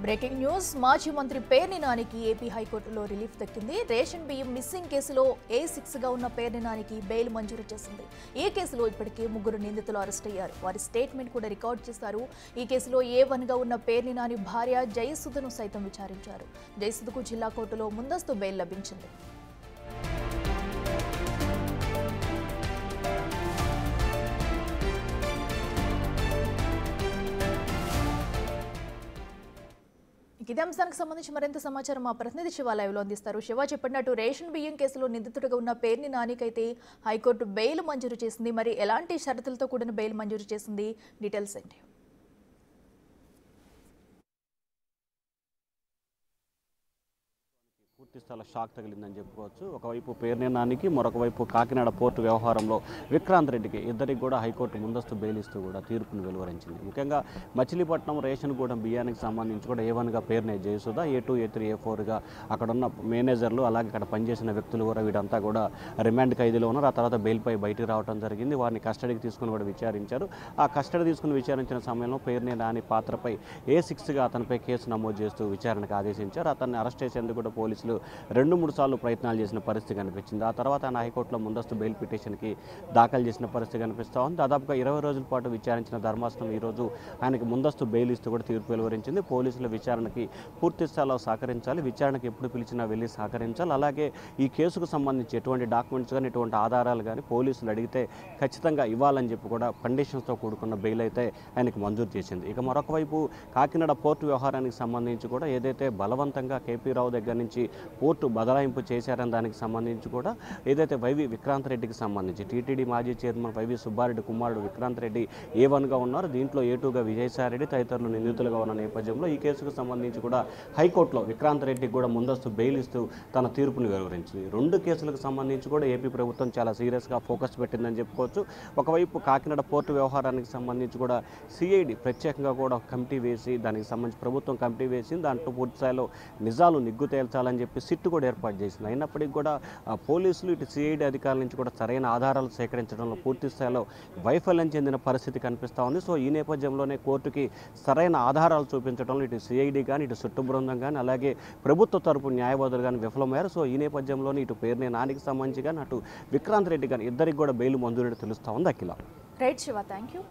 Breaking news మాజీ మంత్రి పేర్ని నానికి ఏపీ హైకోర్టులో రిలీఫ్ దక్కింది. రేషన్ బియ్యం మిస్సింగ్ కేసులో A6 గా ఉన్న పేర్ని నానికి బెయిల్ మంజూరు చేసింది. ఈ కేసులో ఇప్పటికే 3 నిందితులు అరెస్ట్ అయ్యారు. వారి స్టేట్మెంట్ కూడా రికార్డ్ చేశారు. ఈ కేసులో A1 గా ఉన్న పేర్ని నాని భార్య జయసుధను సైతం విచారించారు. జయసుధకు జిల్లా కోర్టులో ముందస్తు బెయిల్ లభించింది. ఇదే అంశానికి సంబంధించి మరింత సమాచారం మా ప్రతినిధి శివ లైవ్లో అందిస్తారు. శివ, చెప్పినట్టు రేషన్ బియ్యం కేసులో నిందితుడిగా ఉన్న పేర్ని నానికైతే హైకోర్టు బెయిల్ మంజూరు చేసింది. మరి ఎలాంటి షరతులతో కూడిన బెయిల్ మంజూరు చేసింది? డీటెయిల్స్ ఏంటి? పూర్తి స్థల షాక్ తగిలిందని చెప్పుకోవచ్చు. ఒకవైపు పేర్ని నానికి, మరొక వైపు కాకినాడ పోర్టు వ్యవహారంలో విక్రాంత్ రెడ్డికి ఇద్దరికి కూడా హైకోర్టు ముందస్తు బెయిల్ ఇస్తూ కూడా తీర్పును వెలువరించింది. ముఖ్యంగా మచిలీపట్నం రేషన్ గూడెం బియ్యానికి సంబంధించి కూడా A1 గా పేరునే జయసుధ, A2, A3, A4 అక్కడున్న మేనేజర్లు, అలాగే అక్కడ పనిచేసిన వ్యక్తులు కూడా వీడంతా కూడా రిమాండ్ ఖైదీలో ఉన్నారు. ఆ తర్వాత బెయిల్పై బయటికి రావడం జరిగింది. వారిని కస్టడీకి తీసుకుని కూడా విచారించారు. ఆ కస్టడీ తీసుకుని విచారించిన సమయంలో పేర్ని నాని పాత్రపై A6 గా అతనిపై కేసు నమోదు చేస్తూ విచారణకు ఆదేశించారు. అతన్ని అరెస్ట్ చేసేందుకు కూడా పోలీసులు 2-3 సార్లు ప్రయత్నాలు చేసిన పరిస్థితి కనిపించింది. ఆ తర్వాత ఆయన హైకోర్టులో ముందస్తు బెయిల్ పిటిషన్కి దాఖలు చేసిన పరిస్థితి కనిపిస్తూ ఉంది. దాదాపుగా 20 రోజుల పాటు విచారించిన ధర్మాసనం ఈరోజు ఆయనకి ముందస్తు బెయిల్ ఇస్తూ కూడా తీర్పు వెలువరించింది. పోలీసుల విచారణకి పూర్తి స్థాయిలో సహకరించాలి, విచారణకు ఎప్పుడు పిలిచినా వెళ్ళి సహకరించాలి. అలాగే ఈ కేసుకు సంబంధించి ఎటువంటి డాక్యుమెంట్స్ కానీ, ఎటువంటి ఆధారాలు కానీ పోలీసులు అడిగితే ఖచ్చితంగా ఇవ్వాలని చెప్పి కూడా కండిషన్స్తో కూడుకున్న బెయిల్ అయితే ఆయనకు మంజూరు చేసింది. ఇక మరొక వైపు కాకినాడ పోర్టు వ్యవహారానికి సంబంధించి కూడా ఏదైతే బలవంతంగా KP రావు దగ్గర నుంచి పోర్టు బదలాయింపు చేశారని దానికి సంబంధించి కూడా ఏదైతే వైవి విక్రాంత్ రెడ్డికి సంబంధించి టీటీడీ మాజీ చైర్మన్ వైవి సుబ్బారెడ్డి కుమారుడు విక్రాంత్ రెడ్డి A1 గా ఉన్నారు. దీంట్లో A2 గా విజయసాయిరెడ్డి తదితరులు నిందితులుగా ఉన్న నేపథ్యంలో ఈ కేసుకు సంబంధించి కూడా హైకోర్టులో విక్రాంత్ రెడ్డికి కూడా ముందస్తు బెయిల్ ఇస్తూ తన తీర్పును వెలువరించింది. 2 కేసులకు సంబంధించి కూడా ఏపీ ప్రభుత్వం చాలా సీరియస్గా ఫోకస్ పెట్టిందని చెప్పుకోవచ్చు. ఒకవైపు కాకినాడ పోర్టు వ్యవహారానికి సంబంధించి కూడా CID ప్రత్యేకంగా కూడా కమిటీ వేసి దానికి సంబంధించి ప్రభుత్వం కమిటీ వేసి దాంట్లో పూర్తి స్థాయిలో నిజాలు నిగ్గు తేల్చాలని చెప్పి సిట్ కూడా ఏర్పాటు చేసింది. అయినప్పటికీ కూడా పోలీసులు ఇటు CID అధికారుల నుంచి కూడా సరైన ఆధారాలు సేకరించడంలో పూర్తి స్థాయిలో వైఫల్యం చెందిన పరిస్థితి కనిపిస్తూ ఉంది. సో ఈ నేపథ్యంలోనే కోర్టుకి సరైన ఆధారాలు చూపించడంలో ఇటు CID కానీ, ఇటు చుట్టు బృందం కానీ, అలాగే ప్రభుత్వ తరపు న్యాయవాదులు కానీ విఫలమయ్యారు. సో ఈ నేపథ్యంలోనే ఇటు పేర్ని నానికి సంబంధించి కానీ, అటు విక్రాంత్ రెడ్డి కానీ ఇద్దరికి కూడా బెయిల్ మంజూరు తెలుస్తూ ఉంది. Akhila. Right Shiva, thank you.